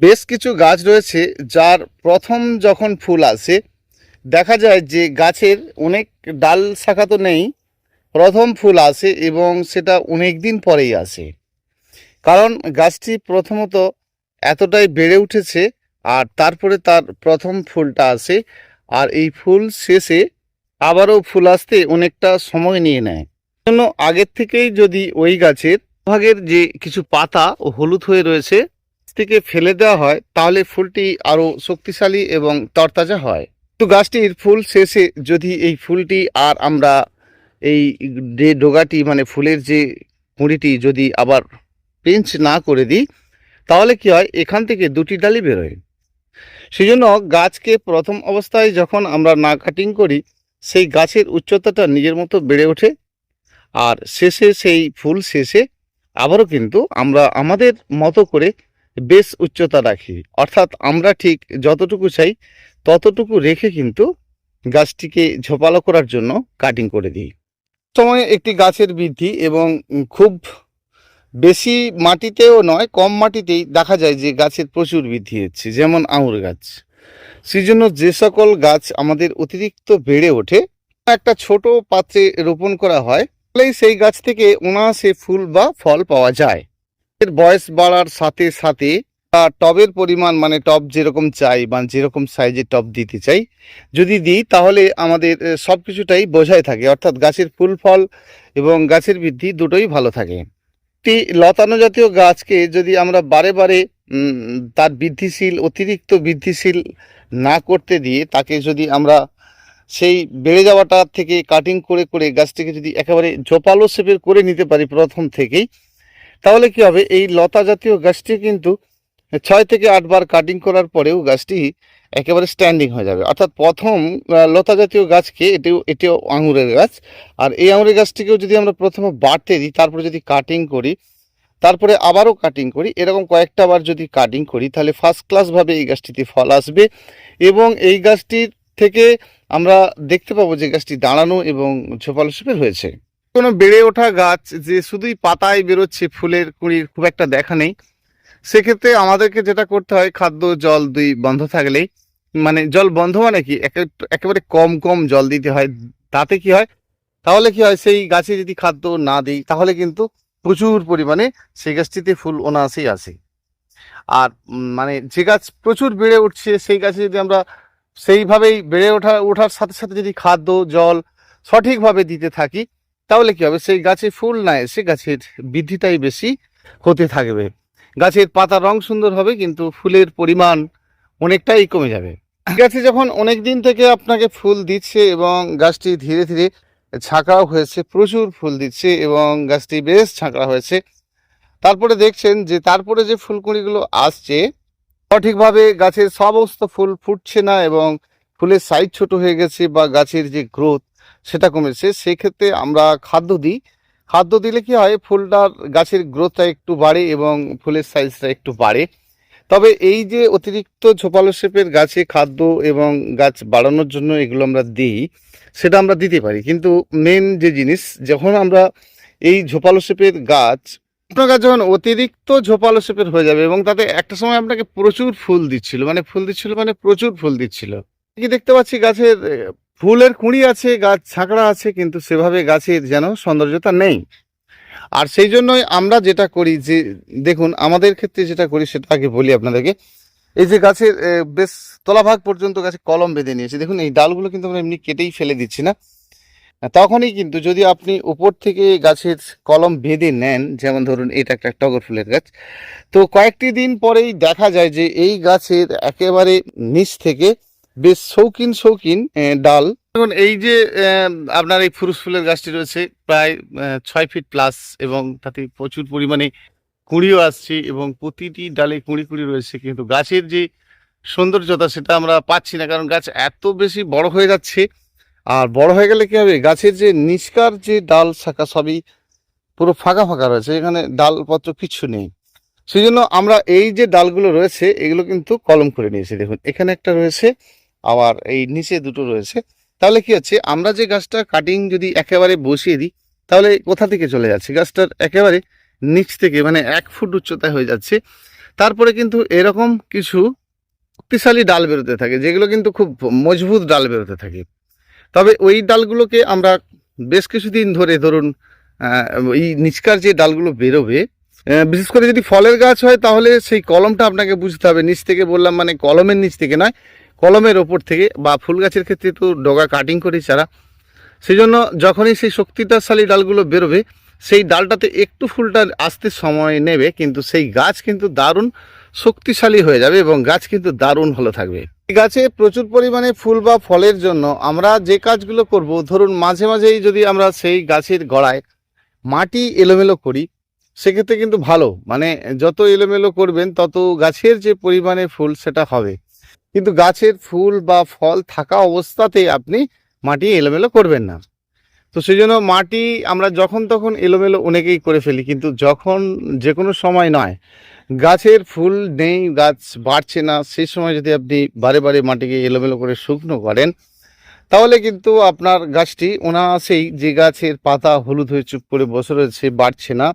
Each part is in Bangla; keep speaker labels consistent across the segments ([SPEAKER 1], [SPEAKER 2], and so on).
[SPEAKER 1] বেশ কিছু গাছ রয়েছে যার প্রথম যখন ফুল আসে দেখা যায় যে গাছের অনেক ডাল শাখা তো নেই, প্রথম ফুল আসে এবং সেটা অনেক দিন পরেই আসে। কারণ গাছটি প্রথমত এতটাই বেড়ে উঠেছে আর তারপরে তার প্রথম ফুলটা আসে, আর এই ফুল শেষে আবারও ফুল আসতে অনেকটা সময় নিয়ে নেয়। জন্য আগের থেকেই যদি ওই গাছের ভাগের যে কিছু পাতা ও হলুদ হয়ে রয়েছে থেকে ফেলে দেওয়া হয় তাহলে ফুলটি আরো শক্তিশালী এবং তরতাজা হয়। তো গাছটির ফুল শেষে যদি এই ফুলটি আর আমরা এই যে ডোগাটি মানে ফুলের যে কুঁড়িটি যদি আবার পিঞ্চ না করে দিই তাহলে কি হয়, এখান থেকে দুটি ডালি বেরোয়। সেই জন্য গাছকে প্রথম অবস্থায় যখন আমরা না কাটিং করি সেই গাছের উচ্চতাটা নিজের মতো বেড়ে ওঠে, আর শেষে সেই ফুল শেষে আবারও কিন্তু আমরা আমাদের মতো করে বেশ উচ্চতা রাখি, অর্থাৎ আমরা ঠিক যতটুকু চাই ততটুকু রেখে কিন্তু গাছটিকে ঝোপালো করার জন্য কাটিং করে দিই। সময়ে একটি গাছের বৃদ্ধি এবং খুব বেশি মাটিতেও নয়, কম মাটিতেই দেখা যায় যে গাছের প্রচুর বৃদ্ধি হচ্ছে, যেমন আঙুর গাছ। সেই জন্য যে সকল গাছ আমাদের অতিরিক্ত বেড়ে ওঠে একটা ছোট পাত্রে রোপণ করা হয়, তাহলেই সেই গাছ থেকে অনায়াসে ফুল বা ফল পাওয়া যায়। এর বয়স বাড়ার সাথে সাথে টবের পরিমাণ মানে টব যেরকম চাই বা যেরকম সাইজের টব দিতে চাই যদি দিই তাহলে আমাদের সব কিছুটাই বোঝাই থাকে, অর্থাৎ গাছের ফুল ফল এবং গাছের বৃদ্ধি দুটোই ভালো থাকে। একটি লতানো জাতীয় গাছকে যদি আমরা বারে বারে তার বৃদ্ধিশীল অতিরিক্ত বৃদ্ধিশীল না করতে দিয়ে তাকে যদি আমরা সেই বেড়ে যাওয়াটা থেকে কাটিং করে করে গাছটিকে যদি একেবারে ঝোপালো শেপের করে নিতে পারি প্রথম থেকেই, তাহলে কি হবে, এই লতা জাতীয় গাছটি কিন্তু 6 থেকে 8 বার কাটিং করার পরেও গাছটি একেবারে স্ট্যান্ডিং হয়ে যাবে। অর্থাৎ প্রথম লতা জাতীয় গাছকে এটিও আঙুরের গাছ, আর এই আঙুরের গাছটিকেও যদি আমরা প্রথমে বাড়তে দিই তারপরে যদি কাটিং করি তারপরে আবারও কাটিং করি, এরকম কয়েকটা বার যদি কাটিং করি তাহলে ফার্স্ট ক্লাসভাবে এই গাছটিতে ফল আসবে এবং এই গাছটির থেকে আমরা দেখতে পাবো যে গাছটি দাঁড়ানো এবং ঝোপালো শেপের হয়েছে। কোনো বেড়ে ওঠা গাছ যে শুধুই পাতায় বেরোচ্ছে, ফুলের কুঁড়ির খুব একটা দেখা নেই, সেক্ষেত্রে আমাদেরকে যেটা করতে হয়, খাদ্য জল দুই বন্ধ থাকলেই, মানে জল বন্ধ মানে কি একেবারে কম কম জল দিতে হয়। তাতে কি হয়, তাহলে কি হয়, সেই গাছে যদি খাদ্য না দিই তাহলে কিন্তু প্রচুর পরিমাণে সেই গাছটিতে ফুল অনায়াসেই আসে। আর মানে যে গাছ প্রচুর বেড়ে উঠছে সেই গাছে যদি আমরা সেইভাবেই বেড়ে ওঠার সাথে সাথে যদি খাদ্য জল সঠিকভাবে দিতে থাকি তাহলে কি হবে, সেই গাছে ফুল না এসে গাছের বৃদ্ধিটাই বেশি হতে থাকবে। গাছের পাতার রং সুন্দর হবে কিন্তু ফুলের পরিমাণ অনেকটাই কমে যাবে। গাছে যখন অনেক দিন থেকে আপনাকে ফুল দিচ্ছে এবং গাছটি ধীরে ধীরে ঝাঁকড়াও হয়েছে, প্রচুর ফুল দিচ্ছে এবং গাছটি বেশ ঝাঁকড়া হয়েছে, তারপরে দেখছেন যে তারপরে যে ফুলকুঁড়িগুলো আসছে সঠিকভাবে গাছের সমস্ত ফুল ফুটছে না এবং ফুলের সাইজ ছোট হয়ে গেছে বা গাছের যে গ্রোথ সেটা কমেছে, সেক্ষেত্রে আমরা খাদ্য দিই। খাদ্য দিলে কি হয়, ফুলটার গাছের গ্রোথটা একটু বাড়ে এবং ফুলের সাইজটা একটু বাড়ে। তবে এই যে অতিরিক্ত ঝোপালো শেপের গাছে খাদ্য এবং গাছ বাড়ানোর জন্য এগুলো আমরা দিই, সেটা আমরা দিতে পারি, কিন্তু মেন যে জিনিস, যখন আমরা এই ঝোপালো শেপের গাছ, আপনার গাছ যখন অতিরিক্ত ঝোপালো শেপের হয়ে যাবে এবং তাতে একটা সময় আপনাকে প্রচুর ফুল দিচ্ছিল মানে প্রচুর ফুল দিচ্ছিল, কি দেখতে পাচ্ছি গাছের ফুলের কুঁড়ি আছে, গাছ ঝাঁকড়া আছে, কিন্তু সেভাবে গাছের যেন সৌন্দর্যতা নেই। আর সেই জন্যই আমরা যেটা করি যে, দেখুন আমাদের ক্ষেত্রে যেটা করি সেটা আগে বলি আপনাদেরকে। এই যে গাছের বেশ তলাভাগ পর্যন্ত গাছে কলম বেঁধে নিয়েছি, দেখুন এই ডালগুলো কিন্তু আমরা এমনি কেটেই ফেলে দিচ্ছি না। তখনই কিন্তু যদি আপনি উপর থেকে গাছের কলম বেঁধে নেন, যেমন ধরুন এটা একটা টগর ফুলের গাছ, তো কয়েকটি দিন পরেই দেখা যায় যে এই গাছের একেবারে নিচ থেকে বেশ শৌখিন শৌখিন ডাল। এখন এই যে আপনার এই ফুরুস ফুলের গাছটি রয়েছে প্রায় 6 ফিট প্লাস এবং তাতে প্রচুর পরিমাণে কুঁড়িও আসছে এবং প্রতিটি ডালে কুঁড়ি কুঁড়ি রয়েছে, কিন্তু গাছের যে সৌন্দর্যতা সেটা আমরা পাচ্ছি না, কারণ গাছ এত বেশি বড় হয়ে যাচ্ছে। আর বড় হয়ে গেলে কি হবে, গাছের যে নিষ্কার যে ডাল শাখা সবই পুরো ফাঁকা ফাঁকা রয়েছে, এখানে ডালপত্র কিছু নেই। সেই জন্য আমরা এই যে ডালগুলো রয়েছে এগুলো কিন্তু কলম করে নিয়েছি, দেখুন এখানে একটা রয়েছে আবার এই নিচে দুটো রয়েছে। তাহলে কি হচ্ছে, আমরা যে গাছটা কাটিং যদি একেবারে বসিয়ে দিই তাহলে কোথা থেকে চলে যাচ্ছে, গাছটার একেবারে নিচ থেকে মানে 1 ফুট উচ্চতায় হয়ে যাচ্ছে। তারপরে কিন্তু এরকম কিছু শক্তিশালী ডাল বেরোতে থাকে, যেগুলো কিন্তু খুব মজবুত ডাল বেরোতে থাকে। তবে ওই ডালগুলোকে আমরা বেশ কিছুদিন ধরে ধরুন এই নিচকার যে ডালগুলো বেরোবে, বিশেষ করে যদি ফলের গাছ হয় তাহলে সেই কলমটা আপনাকে বুঝতে হবে। নিচ থেকে বললাম মানে কলমের নিচ থেকে নয়, কলমের ওপর থেকে, বা ফুল গাছের ক্ষেত্রে তো ডগা কাটিং করে চারা। সেই জন্য যখনই সেই শক্তিশালী ডালগুলো বেরোবে, সেই ডালটাতে একটু ফুলটা আসতে সময় নেবে, কিন্তু সেই গাছ কিন্তু দারুণ শক্তিশালী হয়ে যাবে এবং গাছ কিন্তু দারুণ ভালো থাকবে। এই গাছে প্রচুর পরিমাণে ফুল বা ফলের জন্য আমরা যে কাজগুলো করব, ধরুন মাঝে মাঝেই যদি আমরা সেই গাছের গোড়ায় মাটি এলোমেলো করি, সেক্ষেত্রে কিন্তু ভালো, মানে যত এলোমেলো করবেন তত গাছের যে পরিমাণে ফুল সেটা হবে। কিন্তু গাছের ফুল বা ফল থাকা অবস্থাতে আপনি মাটি এলোমেলো করবেন না। তো সেই জন্য মাটি আমরা যখন তখন এলোমেলো অনেকেই করে ফেলি, কিন্তু যখন যে কোনো সময় নয়, গাছের ফুল নেই, গাছ বাড়ছে না, সেই সময় যদি আপনি বারে বারে মাটিকে এলোমেলো করে শুকনো করেন, তাহলে কিন্তু আপনার গাছটি অনায়াসেই, যে গাছের পাতা হলুদ হয়ে চুপ করে বসে রয়েছে, বাড়ছে না,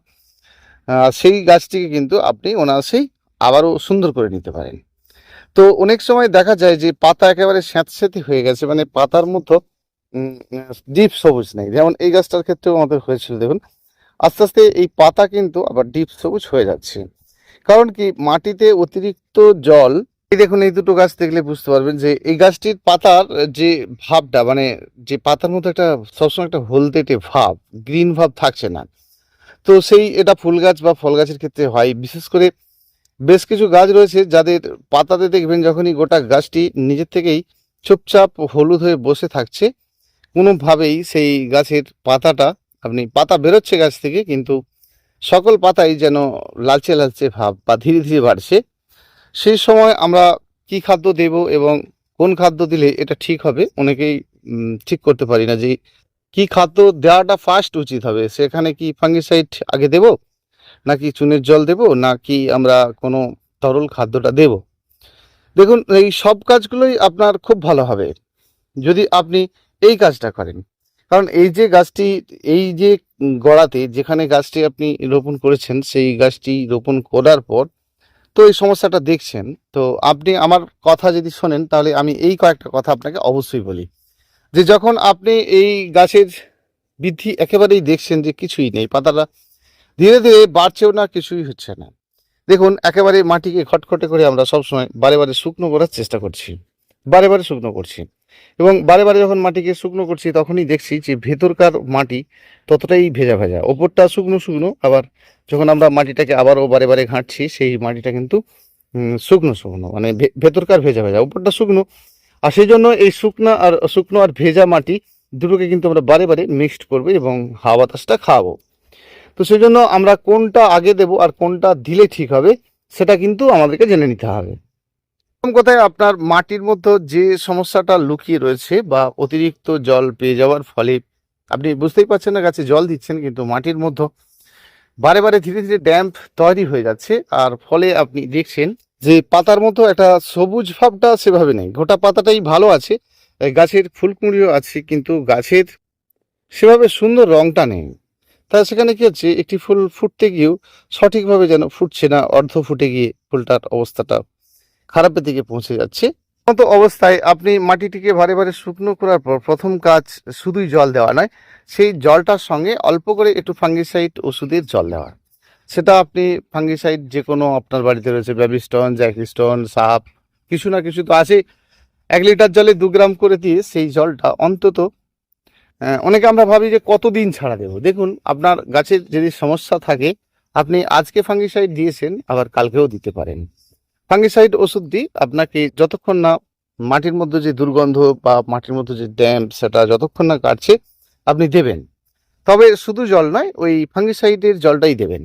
[SPEAKER 1] সেই গাছটিকে কিন্তু আপনি অনায়াসেই আবারও সুন্দর করে নিতে পারেন। তো অনেক সময় দেখা যায় যে পাতা একেবারে স্যাঁতস্যাঁতে হয়ে গেছে, মানে পাতার মতো ডিপ সবুজ নেই। যেমন এই গাছটার ক্ষেত্রেও আমাদের হয়েছিল, দেখুন আস্তে আস্তে এই পাতা কিন্তু আবার ডিপ সবুজ হয়ে যাচ্ছে। কারণ কি, মাটিতে অতিরিক্ত জল, এই দেখুন এই দুটো গাছ দেখলে বুঝতে পারবেন যে এই গাছটির পাতার যে ভাবটা, মানে যে পাতার মধ্যে একটা সবসময় একটা হলদেটে ভাব, গ্রিন ভাব থাকছে না। তো সেই এটা ফুল গাছ বা ফল গাছের ক্ষেত্রে হয়। বিশেষ করে বেশ কিছু গাছ রয়েছে যাদের পাতাতে দেখবেন যখনই গোটা গাছটি নিজের থেকেই চুপচাপ হলুদ হয়ে বসে থাকছে, কোনোভাবেই সেই গাছের পাতাটা, আপনি পাতা বেরোচ্ছে গাছ থেকে, কিন্তু সকল পাতাই যেন লালচে লালচে ভাব বা ধীরে ধীরে বাড়ছে। সেই সময় আমরা কি খাদ্য দেব এবং কোন খাদ্য দিলে এটা ঠিক হবে, অনেকেই ঠিক করতে পারি না যে কি খাদ্য দেওয়াটা ফার্স্ট উচিত হবে। সেখানে কি ফাঙ্গিসাইড আগে দেব, নাকি চুনের জল দেব, নাকি আমরা কোনো তরল খাদ্যটা দেব। দেখুন এই সব কাজগুলোই আপনার খুব ভালো হবে যদি আপনি এই কাজটা করেন। কারণ এই যে গাছটি, এই যে গোড়াতে যেখানে গাছটি আপনি রোপণ করেছেন, সেই গাছটি রোপণ করার পর তো এই সমস্যাটা দেখছেন। তো আপনি আমার কথা যদি শোনেন, তাহলে আমি এই কয়েকটা কথা আপনাকে অবশ্যই বলি। যে যখন আপনি এই গাছের বৃদ্ধি একেবারেই দেখছেন যে কিছুই নেই, পাতাটা ধীরে ধীরে বাড়ছেও না, কিছুই হচ্ছে না, দেখুন একেবারে মাটিকে খটখটে করে আমরা সবসময় বারে বারে শুকনো করার চেষ্টা করছি, বারে বারে শুকনো করছি, এবং বারে বারে যখন মাটিকে শুকনো করছি তখনই দেখছি যে ভেতরকার মাটি ততটাই ভেজা ভেজা, ওপরটা শুকনো শুকনো, আবার যখন আমরা মাটিটাকে আবারও বারে বারে ঘাঁটছি সেই মাটিটা কিন্তু শুকনো শুকনো, মানে ভেতরকার ভেজা ভেজা, ওপরটা শুকনো। আর সেই জন্য এই শুকনো আর ভেজা মাটি দুটোকে কিন্তু আমরা বারে বারে মিক্সড করবো এবং হাওয়া বাতাসটা খাওয়াবো। তো সেই জন্য আমরা কোনটা আগে দেব আর কোনটা দিলে ঠিক হবে, সেটা কিন্তু আমাদেরকে জেনে নিতে হবে। প্রথম কথায়, আপনার মাটির মধ্যে যে সমস্যাটা লুকিয়ে রয়েছে বা অতিরিক্ত জল পেয়ে যাওয়ার ফলে আপনি বুঝতেই পারছেন না গাছে জল দিচ্ছেন, কিন্তু মাটির মধ্যে বারে বারে ধীরে ধীরে ড্যাম্প তৈরি হয়ে যাচ্ছে, আর ফলে আপনি দেখছেন যে পাতার মতো একটা সবুজ ভাবটা সেভাবে নেই, গোটা পাতাটাই ভালো আছে, গাছের ফুলকুঁড়িও আছে, কিন্তু গাছের সেভাবে সুন্দর রংটা নেই। তা সেখানে কি হচ্ছে, একটি ফুল ফুটতে গিয়েও সঠিকভাবে যেন ফুটছে না, অর্ধ ফুটে গিয়ে ফুলটার অবস্থাটা খারাপের দিকে পৌঁছে যাচ্ছে। মতো অবস্থায় আপনি মাটিটিকে বারে বারে শুকনো করার পর প্রথম কাজ শুধুই জল দেওয়া নয়, সেই জলটার সঙ্গে অল্প করে একটু ফাঙ্গিসাইড ওষুধের জল দেওয়া। সেটা আপনি ফাঙ্গিসাইড যে কোনো আপনার বাড়িতে রয়েছে, ব্যাবিস্টন, জ্যাকিস্টন, সাপ, কিছু না কিছু তো আছে, 1 লিটার জলে 2 গ্রাম করে দিয়ে সেই জলটা অন্তত, অনেকে আমরা ভাবি যে কতদিন ছাড়া দেবো। দেখুন আপনার গাছের যদি সমস্যা থাকে, আপনি আজকে ফাঙ্গিসাইড দিয়েছেন, আবার কালকেও দিতে পারেন। ফাঙ্গিসাইড ওষুধটি আপনাকে যতক্ষণ না মাটির মধ্যে যে দুর্গন্ধ বা মাটির মধ্যে যে ড্যাম্প, সেটা যতক্ষণ না কাটছে আপনি দেবেন। তবে শুধু জল নয়, ওই ফাঙ্গিসাইডের জলটাই দেবেন।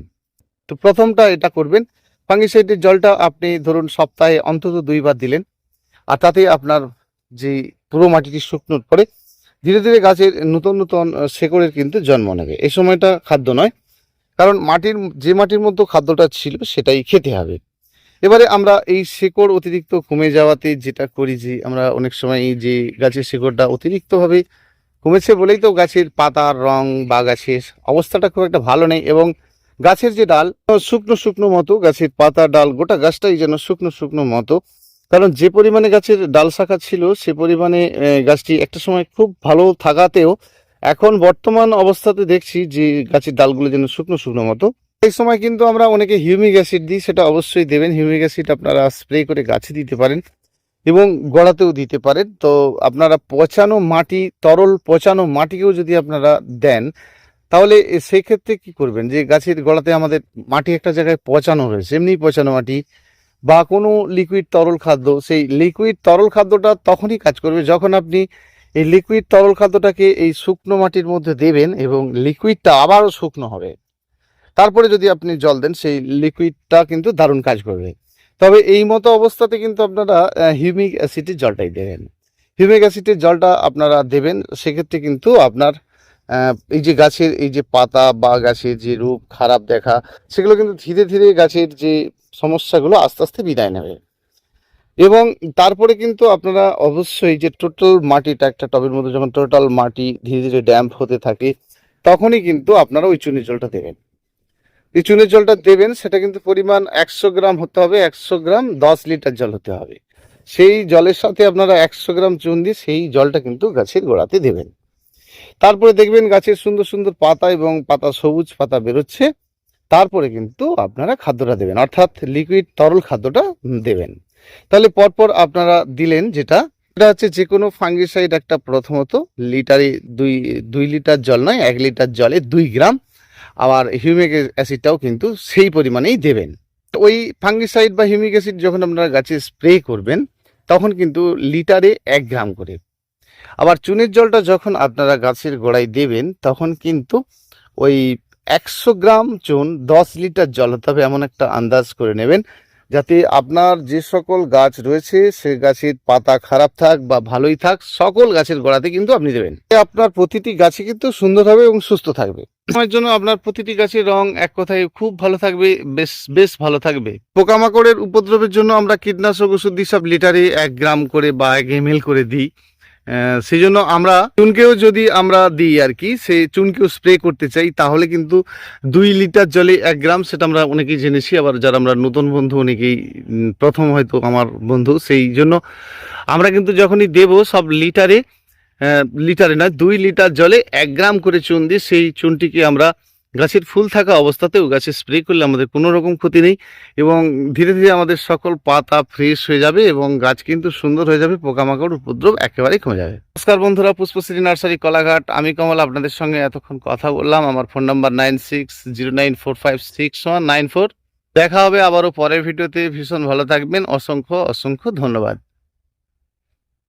[SPEAKER 1] তো প্রথমটা এটা করবেন, ফাঙ্গিসাইডের জলটা আপনি ধরুন সপ্তাহে অন্তত 2 বার দিলেন, আর তাতে আপনার যে পুরো মাটিটি শুকনোর পরে ধীরে ধীরে গাছের নতুন নতুন শেকড়ের কিন্তু জন্ম নেবে। এই সময়টা খাদ্য নয়, কারণ মাটির মধ্যে খাদ্যটা ছিল সেটাই খেতে হবে। এবারে আমরা এই শেকড় অতিরিক্ত কমে যাওয়াতে যেটা করি, যে আমরা অনেক সময় এই যে গাছের শেকড়টা অতিরিক্তভাবে কমেছে বলেই তো গাছের পাতার রং বা গাছের অবস্থাটা খুব একটা ভালো নেই, এবং গাছের যে ডাল শুকনো শুকনো মতো, গাছের পাতা ডাল গোটা গাছটাই যেন শুকনো শুকনো মতো, কারণ যে পরিমাণে গাছের ডাল শাখা ছিল সে পরিমাণে গাছটি একটা সময় খুব ভালো থাকাতেও এখন বর্তমান অবস্থাতে দেখছি যে গাছের ডালগুলো যেন শুকনো শুকনো মতো। এই সময় কিন্তু আমরা অনেকে হিউমিক অ্যাসিড দিই, সেটা অবশ্যই দেবেন। হিউমিক অ্যাসিড আপনারা স্প্রে করে গাছে দিতে পারেন এবং গোড়াতেও দিতে পারেন। তো আপনারা পচানো মাটি, তরল পচানো মাটিকেও যদি আপনারা দেন, তাহলে সেই ক্ষেত্রে কি করবেন, যে গাছের গোড়াতে আমাদের মাটি একটা জায়গায় পচানো রয়েছে, এমনি পচানো মাটি বা কোনো লিকুইড তরল খাদ্য, সেই লিকুইড তরল খাদ্যটা তখনই কাজ করবে যখন আপনি এই লিকুইড তরল খাদ্যটাকে এই শুকনো মাটির মধ্যে দেবেন এবং লিকুইডটা আবারও শুকনো হবে। তারপরে যদি আপনি জল দেন, সেই লিকুইডটা কিন্তু দারুণ কাজ করবে। তবে এই মতো অবস্থাতে কিন্তু আপনারা হিউমিক অ্যাসিডের জলটাই দেবেন। হিউমিক অ্যাসিডের জলটা আপনারা দেবেন, সেক্ষেত্রে কিন্তু আপনার এই যে গাছের এই যে পাতা বা গাছের যে রূপ খারাপ দেখা, সেগুলো কিন্তু ধীরে ধীরে গাছের যে সমস্যাগুলো আস্তে আস্তে বিদায় নেবে। এবং তারপরে কিন্তু আপনারা অবশ্যই যে টোটাল মাটিটা, একটা টবের মধ্যে যখন টোটাল মাটি ধীরে ধীরে ড্যাম্প হতে থাকে, তখনই কিন্তু আপনারা ওই চুনের জলটা দেবেন। এই চুনের জলটা দেবেন, সেটা কিন্তু পরিমাণ 100 গ্রাম হতে হবে, 100 গ্রাম 10 লিটার জল হতে হবে। সেই জলের সাথে আপনারা 100 গ্রাম চুন দিয়ে সেই জলটা কিন্তু গাছের গোড়াতে দেবেন। তারপরে দেখবেন গাছের সুন্দর সুন্দর পাতা এবং পাতা সবুজ পাতা বেরোচ্ছে। তারপরে কিন্তু আপনারা খাদ্যটা দেবেন, অর্থাৎ লিকুইড তরল খাদ্যটা দেবেন। তাহলে পরপর আপনারা দিলেন, যেটা হচ্ছে যে কোনো ফাঙ্গিসাইড একটা, প্রথমত লিটারে 2 লিটার জল নয়, 1 লিটার জলে 2 গ্রাম। আবার হিউমিক অ্যাসিডটাও কিন্তু সেই পরিমাণেই দেবেন। ওই ফাঙ্গিসাইড বা হিউমিক অ্যাসিড যখন আপনারা গাছে স্প্রে করবেন, তখন কিন্তু লিটারে 1 গ্রাম করে। আবার চুনের জলটা যখন আপনারা গাছের গোড়ায় দেবেন, তখন কিন্তু ওই 100 গ্রাম চুন 10 লিটার জল হতে হবে, এমন একটা আন্দাজ করে নেবেন, যাতে আপনার যে সকল গাছ রয়েছে সে গাছের পাতা খারাপ থাক বা ভালোই থাক, সকল গাছের গোড়াতে কিন্তু আপনি দেবেন। আপনার প্রতিটি গাছে কিন্তু সুন্দর হবে এবং সুস্থ থাকবে। সময়ের জন্য আপনার প্রতিটি গাছের রং এক কথায় খুব ভালো থাকবে, বেশ ভালো থাকবে। পোকামাকড়ের উপদ্রবের জন্য আমরা কীটনাশক ওষুধ দিই, সব লিটারে 1 গ্রাম করে বা 1 ml করে দিই। সেই জন্য আমরা চুনকেও যদি আমরা দিই আর কি, সেই চুনকেও স্প্রে করতে চাই, তাহলে কিন্তু 2 লিটার জলে 1 গ্রাম, সেটা আমরা অনেকেই জেনেছি। আবার যারা আমরা নতুন বন্ধু, অনেকেই প্রথম হয়তো আমার বন্ধু, সেই জন্য আমরা কিন্তু যখনই দেব সব লিটারে নয়, 2 লিটার জলে 1 গ্রাম করে চুন দিয়ে সেই চুনটিকে আমরা গাছের ফুল থাকা অবস্থাতেও গাছে স্প্রে করলে আমাদের কোনো রকম ক্ষতি নেই এবং ধীরে ধীরে আমাদের সকল পাতা ফ্রেশ হয়ে যাবে এবং গাছ কিন্তু সুন্দর হয়ে যাবে, পোকামাকড় উপদ্রব একেবারেই কমে যাবে। নমস্কার বন্ধুরা, পুষ্পশ্রী নার্সারি কলাঘাট, আমি কমল আপনাদের সঙ্গে এতক্ষণ কথা বললাম। আমার ফোন নাম্বার 9609456194। দেখা হবে আবারও পরের ভিডিওতে। ভীষণ ভালো থাকবেন। অসংখ্য ধন্যবাদ।